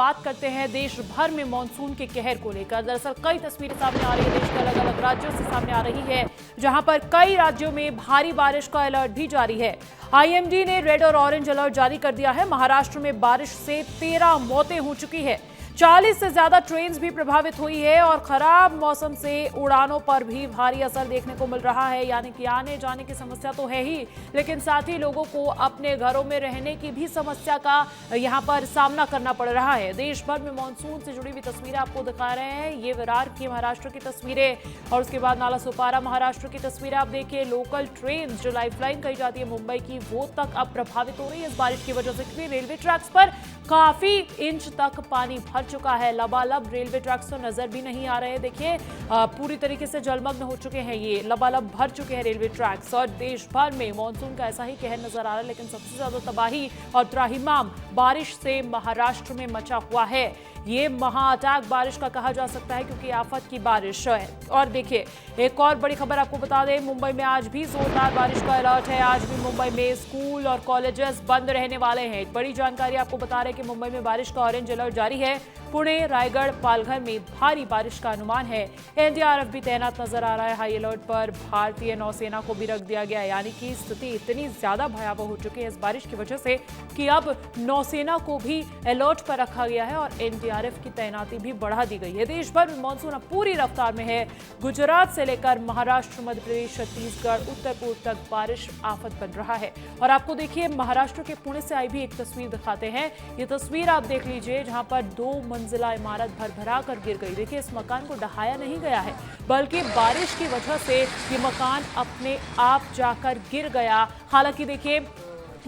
बात करते हैं देश भर में मानसून के कहर को लेकर। दरअसल कई तस्वीरें सामने आ रही है, देश के अलग अलग राज्यों से सामने आ रही है, जहां पर कई राज्यों में भारी बारिश का अलर्ट भी जारी है। आईएमडी ने रेड और ऑरेंज अलर्ट जारी कर दिया है। महाराष्ट्र में बारिश से 13 मौतें हो चुकी है, 40 से ज्यादा ट्रेन भी प्रभावित हुई है और खराब मौसम से उड़ानों पर भी भारी असर देखने को मिल रहा है। यानी कि आने जाने की समस्या तो है ही, लेकिन साथ ही लोगों को अपने घरों में रहने की भी समस्या का यहां पर सामना करना पड़ रहा है। देश भर में मानसून से जुड़ी हुई तस्वीरें आपको दिखा रहे हैं। ये विरार की महाराष्ट्र की तस्वीरें और उसके बाद नाला सोपारा महाराष्ट्र की तस्वीरें आप देखिए। लोकल ट्रेन जो लाइफलाइन कही जाती है मुंबई की, वो तक अब प्रभावित हो रही है इस बारिश की वजह से, क्योंकि रेलवे ट्रैक्स पर काफी इंच तक पानी भर चुका है। लबालब रेलवे ट्रैक्स तो नजर भी नहीं आ रहे। देखिए पूरी तरीके से जलमग्न हो चुके हैं, ये लबालब भर चुके हैं रेलवे ट्रैक्स। और देश भर में मानसून का ऐसा ही कहर नजर आ रहा है, लेकिन सबसे ज्यादा तबाही और त्राहिमाम बारिश से महाराष्ट्र में मचा हुआ है। ये महा अटैक बारिश का कहा जा सकता है, क्योंकि आफत की बारिश है। और देखिए एक और बड़ी खबर आपको बता दें, मुंबई में आज भी जोरदार बारिश का अलर्ट है। आज भी मुंबई में स्कूल और कॉलेजेस बंद रहने वाले हैं। एक बड़ी जानकारी आपको बता रहे हैं कि मुंबई में बारिश का ऑरेंज अलर्ट जारी है। पुणे, रायगढ़, पालघर में भारी बारिश का अनुमान है। एनडीआरएफ भी तैनात नजर आ रहा है। हाई अलर्ट पर भारतीय नौसेना को भी रख दिया गया है। यानी कि स्थिति इतनी ज्यादा भयावह हो चुकी है इस बारिश की वजह से कि अब नौसेना को भी अलर्ट पर रखा गया है और एनडीआरएफ की तैनाती भी बढ़ा दी गई है। देश भर में मानसून अब पूरी रफ्तार में है। गुजरात से लेकर महाराष्ट्र, मध्य प्रदेश, छत्तीसगढ़, उत्तर पूर्व तक बारिश आफत बन रहा है। और आपको देखिए महाराष्ट्र के पुणे से आई भी एक तस्वीर दिखाते हैं। ये तस्वीर आप देख लीजिए, जहां पर 2 मंजिला इमारत भरभरा कर गिर गई। देखिए इस मकान को ढहाया नहीं गया है, बल्कि बारिश की वजह से ये मकान अपने आप जाकर गिर गया। हालांकि देखिए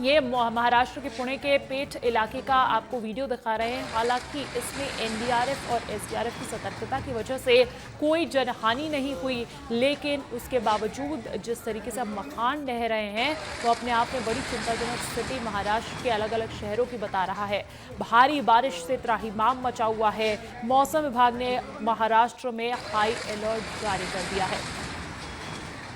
ये महाराष्ट्र के पुणे के पेठ इलाके का आपको वीडियो दिखा रहे हैं। हालांकि इसमें एनडीआरएफ और एसडीआरएफ की सतर्कता की वजह से कोई जनहानि नहीं हुई, लेकिन उसके बावजूद जिस तरीके से अब मकान ढह रहे हैं वो अपने आप में बड़ी चिंताजनक स्थिति महाराष्ट्र के अलग अलग शहरों की बता रहा है। भारी बारिश से त्राहिमाम मचा हुआ है। मौसम विभाग ने महाराष्ट्र में हाई अलर्ट जारी कर दिया है।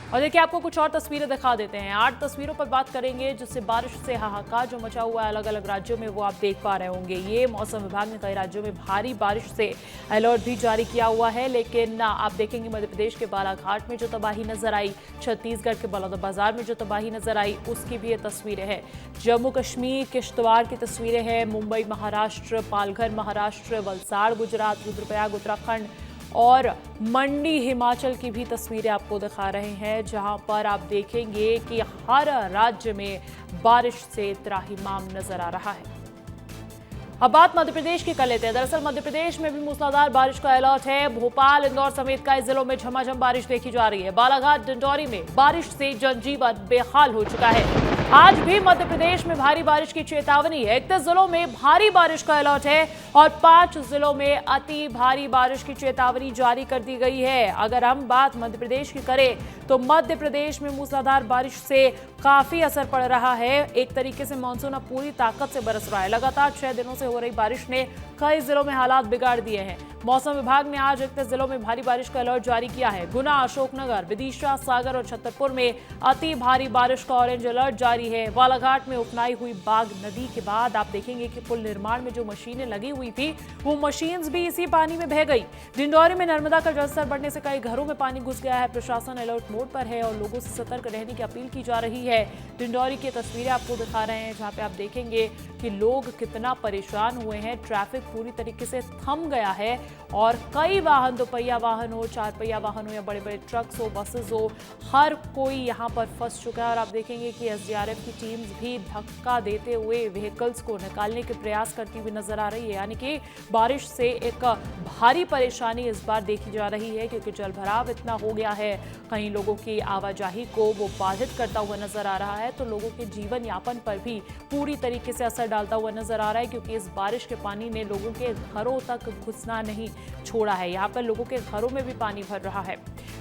और देखिए आपको कुछ और तस्वीरें दिखा देते हैं। 8 तस्वीरों पर बात करेंगे, जिससे बारिश से हाहाकार जो मचा हुआ है अलग अलग राज्यों में, वो आप देख पा रहे होंगे। ये मौसम विभाग ने कई राज्यों में भारी बारिश से अलर्ट भी जारी किया हुआ है। लेकिन आप देखेंगे मध्य प्रदेश के बालाघाट में जो तबाही नजर आई, छत्तीसगढ़ के बलौदाबाजार में जो तबाही नजर आई, उसकी भी ये तस्वीरें हैं। जम्मू कश्मीर, किश्तवाड़ की तस्वीरें हैं। मुंबई महाराष्ट्र, पालघर महाराष्ट्र, वलसाड़ गुजरात, रुद्रप्रयाग उत्तराखंड और मंडी हिमाचल की भी तस्वीरें आपको दिखा रहे हैं, जहां पर आप देखेंगे कि हर राज्य में बारिश से त्राहिमाम नजर आ रहा है। अब बात मध्य प्रदेश की कर लेते हैं। दरअसल मध्य प्रदेश में भी मूसलाधार बारिश का अलर्ट है। भोपाल, इंदौर समेत कई जिलों में झमाझम बारिश देखी जा रही है। बालाघाट, डिंडौरी में बारिश से जनजीवन बेहाल हो चुका है। आज भी मध्य प्रदेश में भारी बारिश की चेतावनी है। 31 जिलों में भारी बारिश का अलर्ट है और 5 जिलों में अति भारी बारिश की चेतावनी जारी कर दी गई है। अगर हम बात मध्य प्रदेश की करें तो मध्य प्रदेश में मूसलाधार बारिश से काफी असर पड़ रहा है। एक तरीके से मानसून अब पूरी ताकत से बरस रहा है। लगातार 6 दिनों से हो रही बारिश ने कई जिलों में हालात बिगाड़ दिए हैं। मौसम विभाग ने आज 31 जिलों में भारी बारिश का अलर्ट जारी किया है। गुना, अशोकनगर, विदिशा, सागर और छतरपुर में अति भारी बारिश का ऑरेंज अलर्ट जारी है। बालाघाट में उफनाई हुई बाघ नदी के बाद आप देखेंगे कि पुल निर्माण में जो मशीनें लगी हुई थी, वो मशीन्स भी इसी पानी में बह गई। डिंडौरी में नर्मदा का जलस्तर बढ़ने से कई घरों में पानी घुस गया है। प्रशासन अलर्ट मोड पर है और लोगों से सतर्क रहने की अपील की जा रही है। डिंडौरी की तस्वीरें आपको दिखा रहे हैं, जहां पे आप देखेंगे कि लोग कितना परेशान हुए हैं। ट्रैफिक पूरी तरीके से थम गया है और कई वाहन, दोपहिया वाहन हो, 4 पहिया वाहन हो या बड़े बड़े ट्रक्स हो, बसेस हो, हर कोई यहाँ पर फंस चुका है। और आप देखेंगे कि एसडीआरएफ की टीम्स भी धक्का देते हुए व्हीकल्स को निकालने के प्रयास करती हुई नजर आ रही है। यानी कि बारिश से एक भारी परेशानी इस बार देखी जा रही है, क्योंकि जलभराव इतना हो गया है, कई लोगों की आवाजाही को वो बाधित करता हुआ नजर आ रहा है। तो लोगों के जीवन यापन पर भी पूरी तरीके से असर डालता हुआ नजर आ रहा है, क्योंकि इस बारिश के पानी ने लोगों के घरों तक घुसना नहीं छोड़ा है। यहाँ पर लोगों के घरों में भी पानी भर रहा है।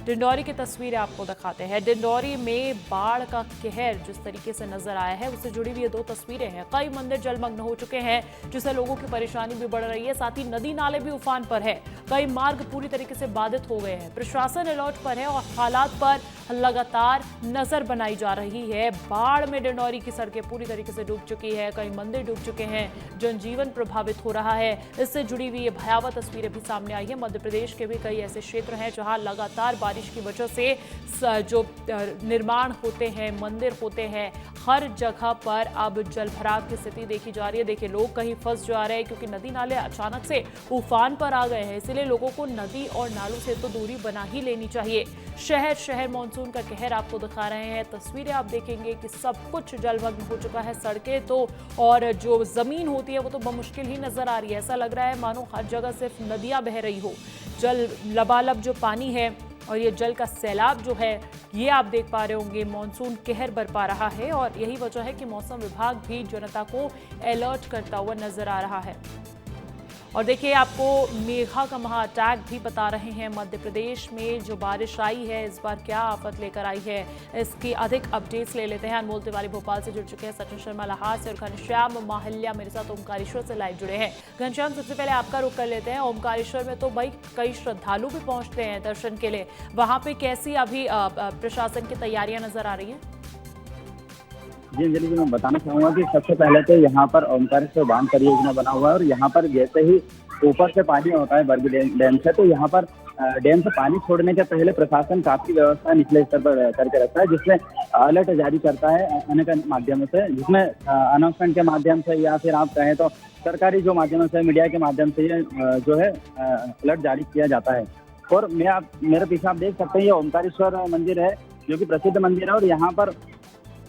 डिंडौरी की तस्वीरें आपको दिखाते हैं। डिंडौरी में बाढ़ का कहर जिस तरीके से नजर आया है, उससे जुड़ी हुई ये 2 तस्वीरें हैं। कई मंदिर जलमग्न हो चुके हैं, जिससे लोगों की परेशानी भी बढ़ रही है। साथ ही नदी नाले भी उफान पर है। कई मार्ग पूरी तरीके से बाधित हो गए हैं। प्रशासन अलर्ट पर है और हालात पर लगातार नजर बनाई जा रही है। बाढ़ में डिंडौरी की सड़कें पूरी तरीके से डूब चुकी है, कई मंदिर डूब चुके हैं, जनजीवन प्रभावित हो रहा है। इससे जुड़ी हुई ये भयावह तस्वीरें भी सामने आई है। मध्य प्रदेश के भी कई ऐसे क्षेत्र हैं जहां लगातार बारिश की वजह से जो निर्माण होते हैं, मंदिर होते हैं, हर जगह पर अब जलभराव की स्थिति देखी जा रही है। देखिए, लोग कहीं फंस जा रहे हैं क्योंकि नदी नाले अचानक से उफान पर आ गए हैं, इसलिए लोगों को नदी और नालों से तो दूरी बना ही लेनी चाहिए। शहर शहर मानसून का कहर आपको दिखा रहे हैं। तस्वीरें आप देखेंगे कि सब कुछ जलमग्न हो चुका है। सड़कें तो और जो जमीन होती है वो तो बमुश्किल ही नजर आ रही है। ऐसा लग रहा है मानो हर जगह सिर्फ नदियां बह रही हो। जल लबालब जो पानी है और ये जल का सैलाब जो है, ये आप देख पा रहे होंगे, मानसून कहर बरपा रहा है। और यही वजह है कि मौसम विभाग भी जनता को अलर्ट करता हुआ नजर आ रहा है। और देखिए, आपको मेघा का महा अटैक भी बता रहे हैं। मध्य प्रदेश में जो बारिश आई है इस बार क्या आफत लेकर आई है, इसकी अधिक अपडेट्स ले लेते हैं। अनमोल तिवारी भोपाल से जुड़ चुके हैं, सचिन शर्मा लाहौर से और घनश्याम माहल्या मेरे साथ ओमकारेश्वर से लाइव जुड़े हैं। घनश्याम, सबसे पहले आपका रुख कर लेते हैं। ओमकारेश्वर में तो भाई कई श्रद्धालु भी पहुंचते हैं दर्शन के लिए, वहां पे कैसी अभी प्रशासन की तैयारियां नजर आ रही हैं? जी अंजलि जी, मैं बताना चाहूँगा कि सबसे पहले तो यहाँ पर ओमकारेश्वर बांध परियोजना बना हुआ है और यहाँ पर जैसे ही ऊपर से पानी होता है बरगी डैम से, तो यहाँ पर डैम से पानी छोड़ने के पहले प्रशासन काफी व्यवस्था निचले स्तर पर करके रखता है, जिसमें अलर्ट जारी करता है अनेक माध्यमों से, जिसमें अनाउंसमेंट के माध्यम से या फिर आप कहें तो सरकारी जो माध्यमों से, मीडिया के माध्यम से ये जो है अलर्ट जारी किया जाता है। और मेरे पीछे आप देख सकते हैं, ये ओमकारेश्वर मंदिर है जो कि प्रसिद्ध मंदिर है। और यहाँ पर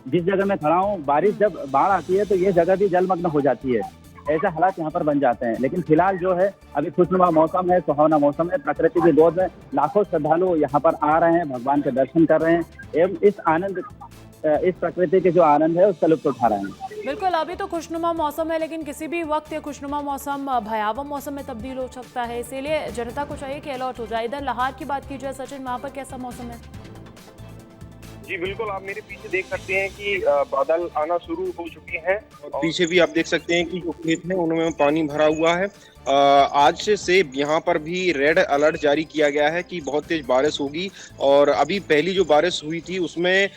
जिस जगह मैं खड़ा हूँ, बारिश जब बाढ़ आती है तो ये जगह भी जलमग्न हो जाती है। ऐसे हालात यहाँ पर बन जाते हैं। लेकिन फिलहाल जो है अभी खुशनुमा मौसम है, सुहावना मौसम है। प्रकृति की गोद में लाखों श्रद्धालु यहाँ पर आ रहे हैं, भगवान के दर्शन कर रहे हैं एवं इस प्रकृति के जो आनंद है उसका लुत्फ उठा रहे हैं। बिल्कुल, अभी तो खुशनुमा मौसम है, लेकिन किसी भी वक्त ये खुशनुमा मौसम भयावह मौसम में तब्दील हो सकता है, इसीलिए जनता को चाहिए कि अलर्ट हो जाए। इधर लाहौर की बात की जाए, सचिन, वहाँ पर कैसा मौसम है? जी बिल्कुल, आप मेरे पीछे देख सकते हैं कि बादल आना शुरू हो चुके हैं और पीछे भी आप देख सकते हैं कि जो खेत है उनमें पानी भरा हुआ है। आज से यहाँ पर भी रेड अलर्ट जारी किया गया है कि बहुत तेज बारिश होगी। और अभी पहली जो बारिश हुई थी उसमें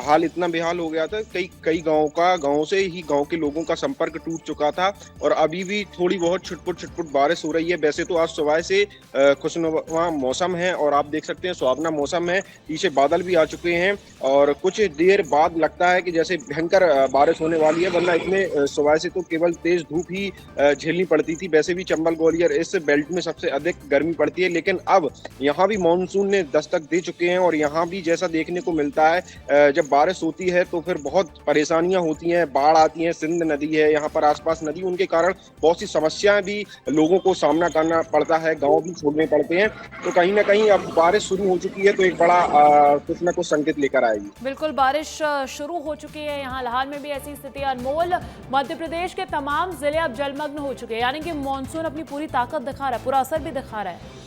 हाल इतना बेहाल हो गया था, कई गाँव से ही गाँव के लोगों का संपर्क टूट चुका था। और अभी भी थोड़ी बहुत छुटपुट बारिश हो रही है। वैसे तो आज सुबह से खुशनुमा मौसम है और आप देख सकते हैं सुहावना मौसम है, पीछे बादल भी आ चुके हैं और कुछ देर बाद लगता है कि जैसे भयंकर बारिश होने वाली है, वरना इसमें सुबह से तो केवल तेज धूप ही झेलनी पड़ती थी। वैसे भी चंबल ग्वालियर इस बेल्ट में सबसे अधिक गर्मी पड़ती है, लेकिन अब यहाँ भी मानसून ने दस्तक दे चुके हैं। और यहाँ भी जैसा देखने को मिलता है, जब बारिश होती है तो फिर बहुत परेशानियां होती हैं, बाढ़ आती है। सिंध नदी है यहाँ पर आसपास नदी, उनके कारण बहुत सी समस्याएं भी लोगों को सामना करना पड़ता है, गाँव भी छोड़ने पड़ते हैं। तो कहीं ना कहीं अब बारिश शुरू हो चुकी है तो एक बड़ा कुछ न कुछ संकेत लेकर आएगी। बिल्कुल, बारिश शुरू हो चुकी है। यहाँ लाहौर में भी ऐसी स्थिति। अनमोल, मध्य प्रदेश के तमाम जिले अब जलमग्न हो चुके हैं, यानी कि मानसून अपनी पूरी ताकत दिखा रहा है, पूरा असर भी दिखा रहा है।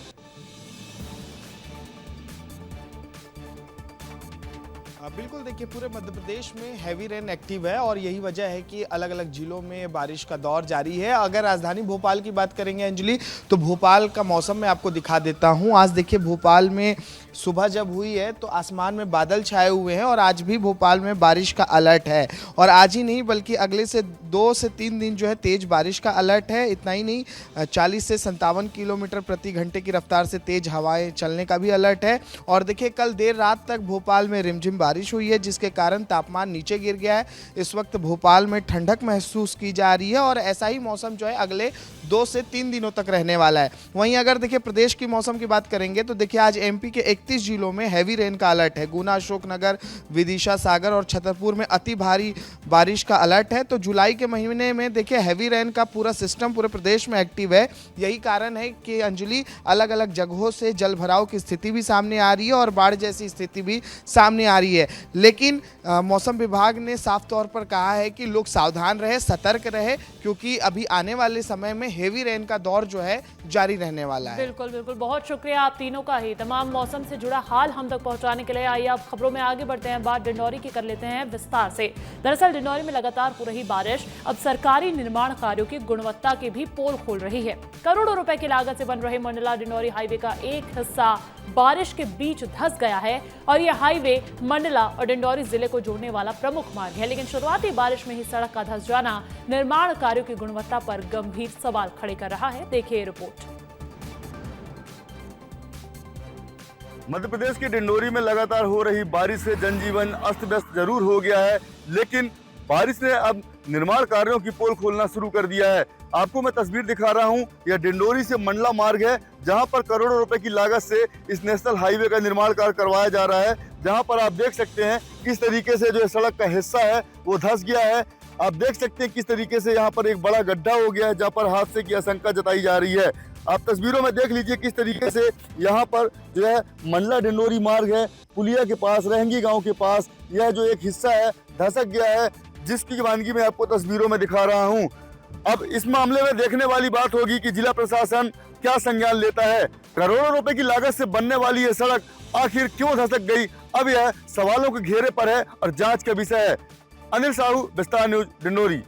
बिल्कुल, देखिए पूरे मध्य प्रदेश में हैवी रेन एक्टिव है और यही वजह है कि अलग अलग जिलों में बारिश का दौर जारी है। अगर राजधानी भोपाल की बात करेंगे अंजलि, तो भोपाल का मौसम मैं आपको दिखा देता हूं। आज देखिए भोपाल में सुबह जब हुई है तो आसमान में बादल छाए हुए हैं और आज भी भोपाल में बारिश का अलर्ट है। और आज ही नहीं बल्कि अगले से 2 से 3 दिन जो है तेज बारिश का अलर्ट है। इतना ही नहीं, 40 से 57 किलोमीटर प्रति घंटे की रफ्तार से तेज हवाएं चलने का भी अलर्ट है। और देखिए कल देर रात तक भोपाल में रिमझिम बारिश हुई है, जिसके कारण तापमान नीचे गिर गया है। इस वक्त भोपाल में ठंडक महसूस की जा रही है और ऐसा ही मौसम जो है अगले 2 से 3 दिनों तक रहने वाला है। वहीं अगर देखिए प्रदेश की मौसम की बात करेंगे तो देखिए आज एमपी के 31 जिलों में हैवी रेन का अलर्ट है। गुना, अशोकनगर, विदिशा, सागर और छतरपुर में अति भारी बारिश का अलर्ट है। तो जुलाई के महीने में देखिए हैवी रेन का पूरा सिस्टम पूरे प्रदेश में एक्टिव है। यही कारण है कि अंजलि अलग अलग जगहों से जल भराव की स्थिति भी सामने आ रही है और बाढ़ जैसी स्थिति भी सामने आ रही है। लेकिन मौसम विभाग ने साफ तौर पर कहा है कि लोग सावधान रहे, सतर्क रहे, क्योंकि अभी आने वाले समय में हेवी रेन का दौर जो है जारी रहने वाला है। बिल्कुल बिल्कुल, बहुत शुक्रिया आप तीनों का ही तमाम मौसम से जुड़ा हाल हम तक पहुंचाने के लिए। आइए अब खबरों में आगे बढ़ते हैं, बात डिंडौरी की कर लेते हैं विस्तार से। दरअसल डिंडौरी में लगातार हो रही बारिश अब सरकारी निर्माण कार्यों की गुणवत्ता की भी पोल खोल रही है। करोड़ों रुपए की लागत से बन रहे मंडला डिंडौरी हाईवे का एक हिस्सा बारिश के बीच धंस गया है और यह हाईवे मंडला और डिंडौरी जिले को जोड़ने वाला प्रमुख मार्ग है। लेकिन शुरुआती बारिश में ही सड़क का धंस जाना निर्माण कार्यों की गुणवत्ता पर गंभीर सवाल खड़े कर रहा है। देखिए रिपोर्ट। मध्य प्रदेश के डिंडौरी में लगातार हो रही बारिश से जनजीवन अस्त व्यस्त जरूर हो गया है, लेकिन बारिश ने अब निर्माण कार्यों की पोल खोलना शुरू कर दिया है। आपको मैं तस्वीर दिखा रहा हूं, यह डिंडौरी से मंडला मार्ग है, जहां पर करोड़ों रुपए की लागत से इस नेशनल हाईवे का निर्माण कार्य करवाया जा रहा है। जहां पर आप देख सकते हैं किस तरीके से जो सड़क का हिस्सा है वो धंस गया है। आप देख सकते हैं किस तरीके से यहाँ पर एक बड़ा गड्ढा हो गया है, जहाँ पर हादसे की आशंका जताई जा रही है। आप तस्वीरों में देख लीजिए किस तरीके से यहाँ पर जो है मंडला डिंडौरी मार्ग है, पुलिया के पास, रहंगी गांव के पास यह जो एक हिस्सा है धसक गया है, जिसकी वानगी मैं आपको तस्वीरों में दिखा रहा हूँ। अब इस मामले में देखने वाली बात होगी कि जिला प्रशासन क्या संज्ञान लेता है। करोड़ों रुपए की लागत से बनने वाली ये सड़क आखिर क्यों धसक गई, अब यह सवालों के घेरे पर है और जांच का विषय है। अनिल साहू, विस्तार न्यूज, डिंडौरी।